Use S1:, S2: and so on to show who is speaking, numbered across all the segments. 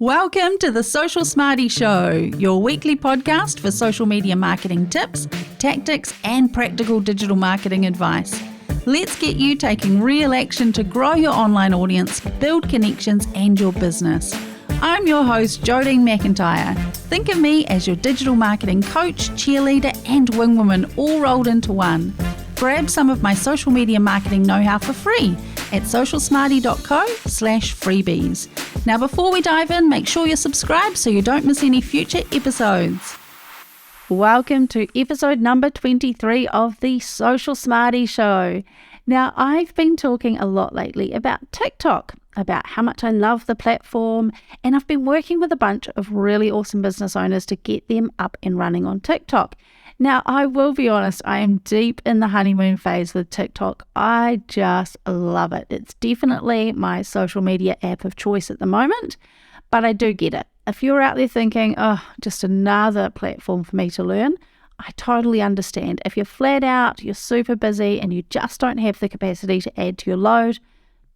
S1: Welcome to the Social Smarty Show, your weekly podcast for social media marketing tips, tactics, and practical digital marketing advice. Let's get you taking real action to grow your online audience, build connections, and your business. I'm your host, Jodine McIntyre. Think of me as your digital marketing coach, cheerleader, and wingwoman all rolled into one. Grab some of my social media marketing know-how for free at socialsmarty.co/freebies. Now, before we dive in, make sure you're subscribed so you don't miss any future episodes. Welcome to episode number 23 of the Social Smarty Show. Now, I've been talking a lot lately about TikTok, about how much I love the platform, and I've been working with a bunch of really awesome business owners to get them up and running on TikTok. Now, I will be honest, I am deep in the honeymoon phase with TikTok. I just love it. It's definitely my social media app of choice at the moment, but I do get it. If you're out there thinking, oh, just another platform for me to learn, I totally understand. If you're flat out, you're super busy, and you just don't have the capacity to add to your load,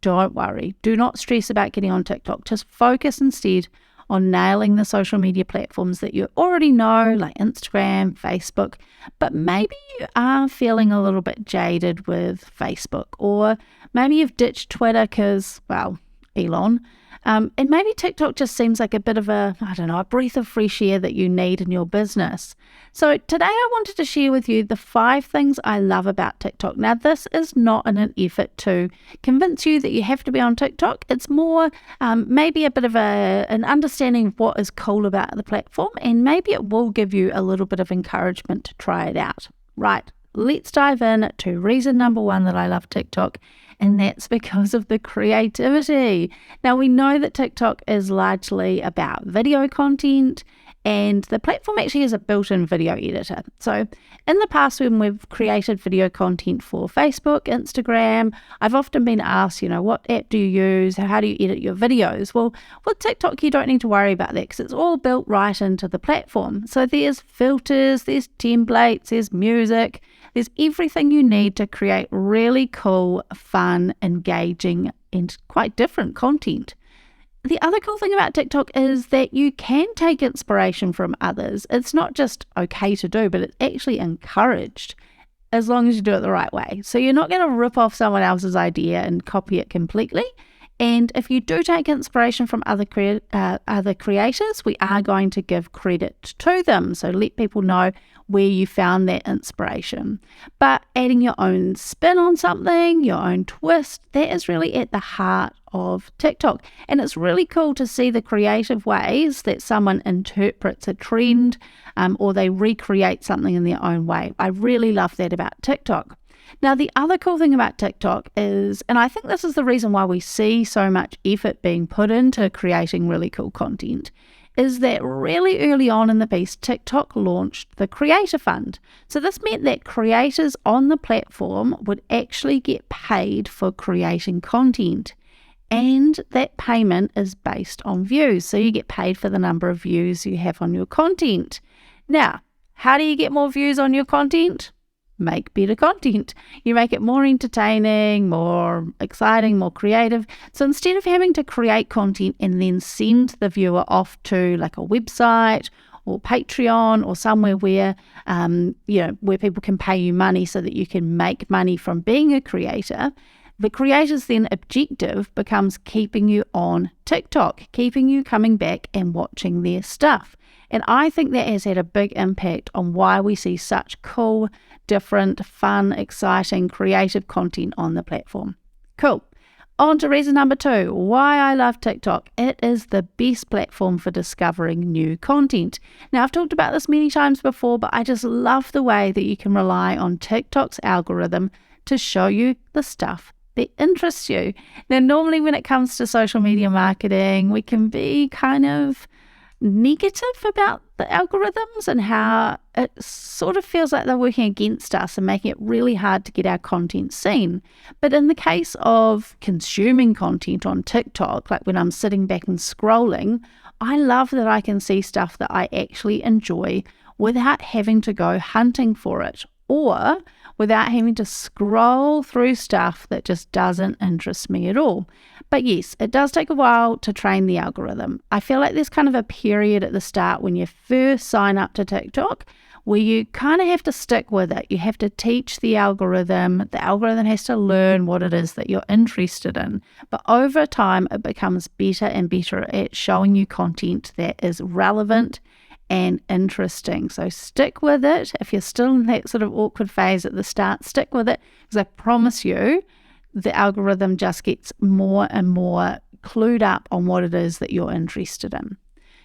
S1: don't worry. Do not stress about getting on TikTok. Just focus instead on nailing the social media platforms that you already know, like Instagram, Facebook, but maybe you are feeling a little bit jaded with Facebook, or maybe you've ditched Twitter because, well, Elon, and maybe TikTok just seems like a bit of a breath of fresh air that you need in your business. So today I wanted to share with you the 5 things I love about TikTok. Now, this is not in an effort to convince you that you have to be on TikTok. It's more maybe a bit of an understanding of what is cool about the platform, and maybe it will give you a little bit of encouragement to try it out. Right, let's dive in to reason number 1 that I love TikTok, and that's because of the creativity. Now, we know that TikTok is largely about video content, and the platform actually has a built-in video editor. So in the past, when we've created video content for Facebook, Instagram, I've often been asked, what app do you use? How do you edit your videos? Well, with TikTok, you don't need to worry about that because it's all built right into the platform. So there's filters, there's templates, there's music, there's everything you need to create really cool, fun, engaging, and quite different content. The other cool thing about TikTok is that you can take inspiration from others. It's not just okay to do, but it's actually encouraged as long as you do it the right way. So you're not going to rip off someone else's idea and copy it completely. And if you do take inspiration from other creators, we are going to give credit to them. So let people know where you found that inspiration. But adding your own spin on something, your own twist, that is really at the heart of TikTok. And it's really cool to see the creative ways that someone interprets a trend or they recreate something in their own way. I really love that about TikTok. Now, the other cool thing about TikTok is, and I think this is the reason why we see so much effort being put into creating really cool content, is that really early on in the piece, TikTok launched the Creator Fund. So this meant that creators on the platform would actually get paid for creating content. And that payment is based on views. So you get paid for the number of views you have on your content. Now, how do you get more views on your content? Make better content. You make it more entertaining, more exciting, more creative. So instead of having to create content and then send the viewer off to like a website or Patreon or somewhere where where people can pay you money so that you can make money from being a creator, the creator's then objective becomes keeping you on TikTok, keeping you coming back and watching their stuff. And I think that has had a big impact on why we see such cool, different, fun, exciting, creative content on the platform. Cool. On to reason number 2, why I love TikTok. It is the best platform for discovering new content. Now, I've talked about this many times before, but I just love the way that you can rely on TikTok's algorithm to show you the stuff that interests you. Now, normally when it comes to social media marketing, we can be kind of negative about the algorithms and how it sort of feels like they're working against us and making it really hard to get our content seen. But in the case of consuming content on TikTok, like when I'm sitting back and scrolling, I love that I can see stuff that I actually enjoy without having to go hunting for it, or without having to scroll through stuff that just doesn't interest me at all. But yes, it does take a while to train the algorithm. I feel like there's kind of a period at the start when you first sign up to TikTok where you kind of have to stick with it. You have to teach the algorithm. The algorithm has to learn what it is that you're interested in. But over time, it becomes better and better at showing you content that is relevant and interesting. So stick with it. If you're still in that sort of awkward phase at the start, stick with it, because I promise you, the algorithm just gets more and more clued up on what it is that you're interested in.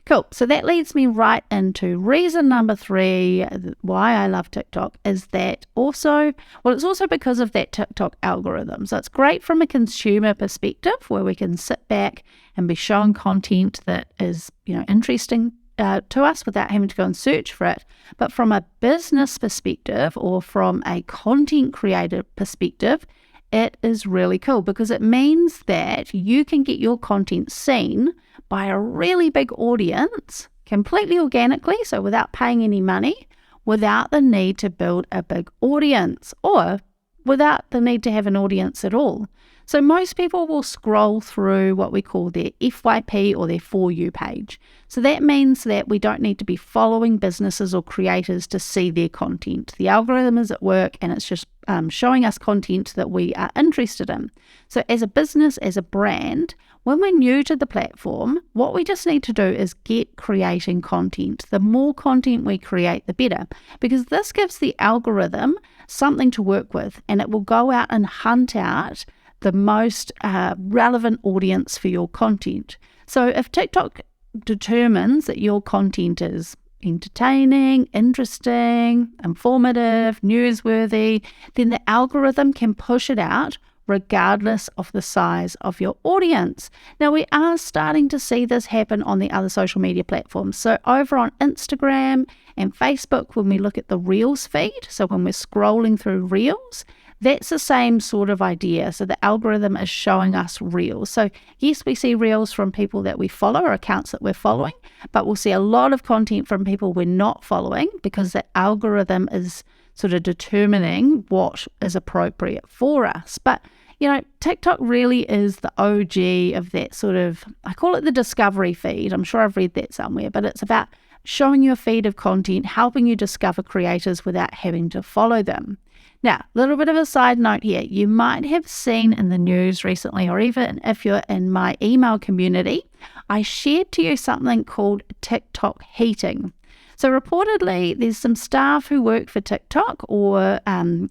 S1: Cool. So that leads me right into reason number 3 why I love TikTok is that it's also because of that TikTok algorithm. So it's great from a consumer perspective where we can sit back and be shown content that is, interesting to us without having to go and search for it. But from a business perspective or from a content creator perspective, it is really cool because it means that you can get your content seen by a really big audience completely organically, so without paying any money, without the need to build a big audience or without the need to have an audience at all. So most people will scroll through what we call their FYP or their For You page. So that means that we don't need to be following businesses or creators to see their content. The algorithm is at work and it's just showing us content that we are interested in. So as a business, as a brand, when we're new to the platform, what we just need to do is get creating content. The more content we create, the better, because this gives the algorithm something to work with and it will go out and hunt out the most relevant audience for your content. So if TikTok determines that your content is entertaining, interesting, informative, newsworthy, then the algorithm can push it out regardless of the size of your audience. Now, we are starting to see this happen on the other social media platforms. So over on Instagram and Facebook, when we look at the Reels feed, so when we're scrolling through Reels, that's the same sort of idea. So the algorithm is showing us Reels. So yes, we see Reels from people that we follow or accounts that we're following, but we'll see a lot of content from people we're not following because the algorithm is sort of determining what is appropriate for us. But TikTok really is the OG of that sort of, I call it the discovery feed. I'm sure I've read that somewhere, but it's about showing you a feed of content, helping you discover creators without having to follow them. Now, a little bit of a side note here. You might have seen in the news recently, or even if you're in my email community, I shared to you something called TikTok heating. So reportedly, there's some staff who work for TikTok or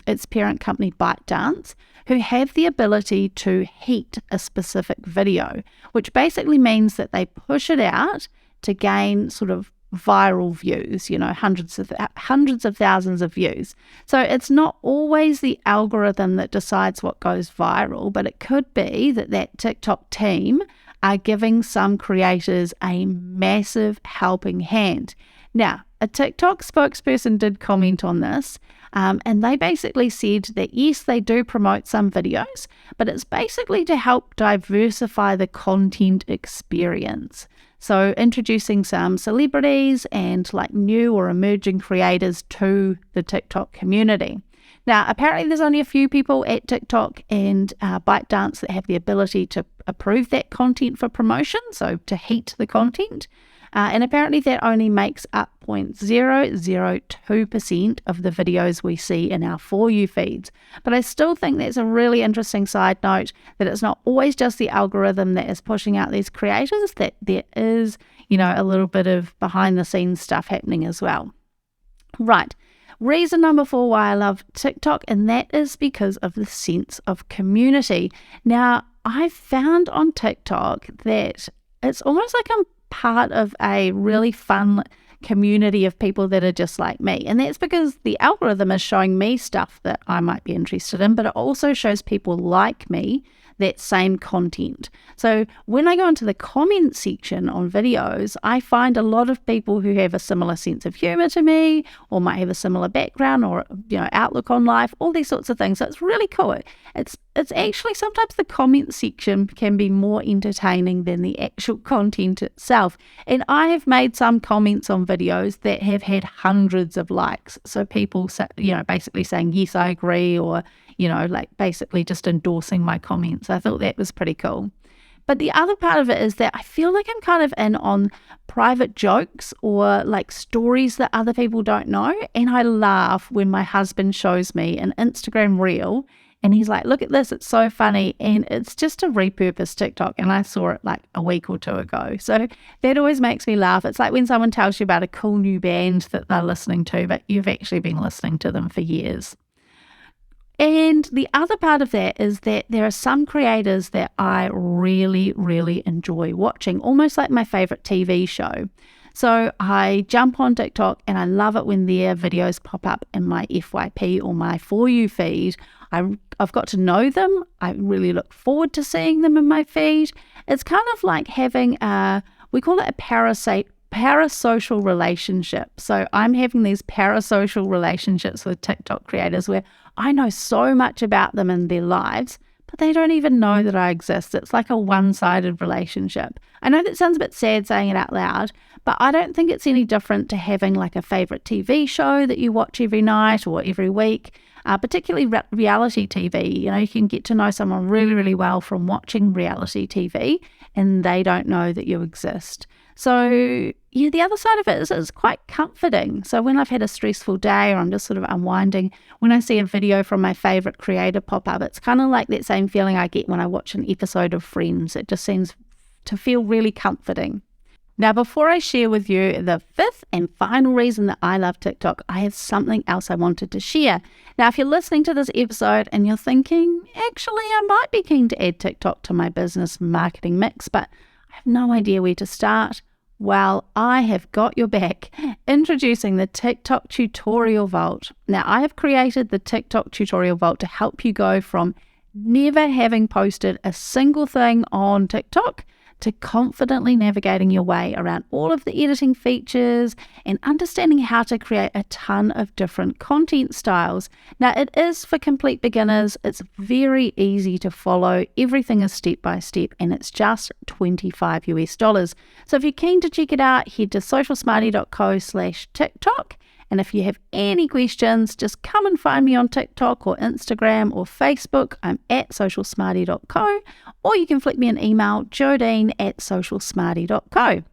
S1: its parent company ByteDance who have the ability to heat a specific video, which basically means that they push it out to gain sort of viral views, hundreds of thousands of views. So it's not always the algorithm that decides what goes viral, but it could be that TikTok team are giving some creators a massive helping hand. Now, a TikTok spokesperson did comment on this, and they basically said that yes, they do promote some videos, but it's basically to help diversify the content experience. So introducing some celebrities and new or emerging creators to the TikTok community. Now, apparently there's only a few people at TikTok and ByteDance that have the ability to approve that content for promotion, so to heat the content. And apparently that only makes up 0.002% of the videos we see in our For You feeds. But I still think that's a really interesting side note, that it's not always just the algorithm that is pushing out these creators, that there is, a little bit of behind the scenes stuff happening as well. Right. Reason number 4 why I love TikTok, and that is because of the sense of community. Now, I've found on TikTok that it's almost like I'm part of a really fun community of people that are just like me. And that's because the algorithm is showing me stuff that I might be interested in, but it also shows people like me that same content. So when I go into the comment section on videos, I find a lot of people who have a similar sense of humor to me, or might have a similar background or outlook on life, all these sorts of things. So it's really cool. It's it's actually sometimes the comment section can be more entertaining than the actual content itself. And I have made some comments on videos that have had hundreds of likes. So people, basically saying, yes, I agree, or, basically just endorsing my comments. I thought that was pretty cool. But the other part of it is that I feel like I'm kind of in on private jokes or like stories that other people don't know. And I laugh when my husband shows me an Instagram reel and he's like, look at this, it's so funny. And it's just a repurposed TikTok. And I saw it like a week or two ago. So that always makes me laugh. It's like when someone tells you about a cool new band that they're listening to, but you've actually been listening to them for years. And the other part of that is that there are some creators that I really, really enjoy watching, almost like my favorite TV show. So I jump on TikTok and I love it when their videos pop up in my FYP or my For You feed. I've got to know them. I really look forward to seeing them in my feed. It's kind of like having we call it a parasocial relationship. So I'm having these parasocial relationships with TikTok creators where I know so much about them and their lives, but they don't even know that I exist. It's like a one-sided relationship. I know that sounds a bit sad saying it out loud, but I don't think it's any different to having like a favorite TV show that you watch every night or every week, particularly reality TV. You can get to know someone really, really well from watching reality TV and they don't know that you exist. So, the other side of it is it's quite comforting. So when I've had a stressful day or I'm just sort of unwinding, when I see a video from my favorite creator pop up, it's kind of like that same feeling I get when I watch an episode of Friends. It just seems to feel really comforting. Now, before I share with you the fifth and final reason that I love TikTok, I have something else I wanted to share. Now, if you're listening to this episode and you're thinking, actually, I might be keen to add TikTok to my business marketing mix, but I have no idea where to start. Well, I have got your back. Introducing the TikTok Tutorial Vault. Now, I have created the TikTok Tutorial Vault to help you go from never having posted a single thing on TikTok to confidently navigating your way around all of the editing features and understanding how to create a ton of different content styles. Now, it is for complete beginners. It's very easy to follow. Everything is step by step and it's just $25 US. So if you're keen to check it out, head to socialsmarty.co/TikTok. And if you have any questions, just come and find me on TikTok or Instagram or Facebook. I'm at socialsmarty.co, or you can flick me an email, jodine@socialsmarty.co.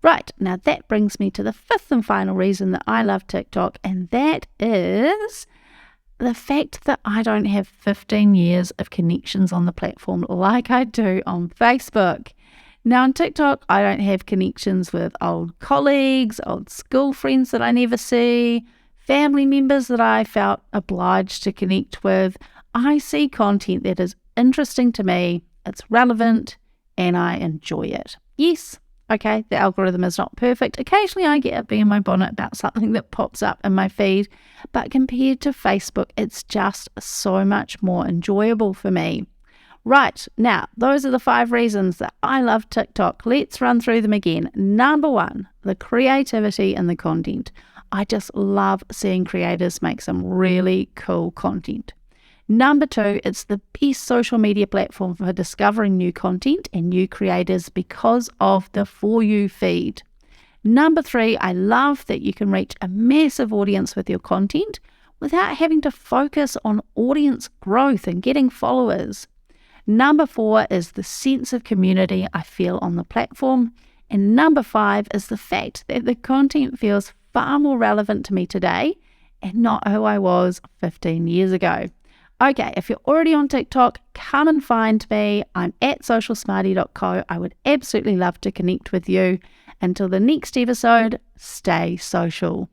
S1: Right, now that brings me to the fifth and final reason that I love TikTok, and that is the fact that I don't have 15 years of connections on the platform like I do on Facebook. Now on TikTok, I don't have connections with old colleagues, old school friends that I never see, family members that I felt obliged to connect with. I see content that is interesting to me, it's relevant, and I enjoy it. Yes, okay, the algorithm is not perfect. Occasionally I get a bee in my bonnet about something that pops up in my feed, but compared to Facebook, it's just so much more enjoyable for me. Right, now, those are the 5 reasons that I love TikTok. Let's run through them again. Number 1, the creativity in the content. I just love seeing creators make some really cool content. Number 2, it's the best social media platform for discovering new content and new creators because of the For You feed. Number 3, I love that you can reach a massive audience with your content without having to focus on audience growth and getting followers. Number 4 is the sense of community I feel on the platform. And number 5 is the fact that the content feels far more relevant to me today and not who I was 15 years ago. Okay, if you're already on TikTok, come and find me. I'm at socialsmarty.co. I would absolutely love to connect with you. Until the next episode, stay social.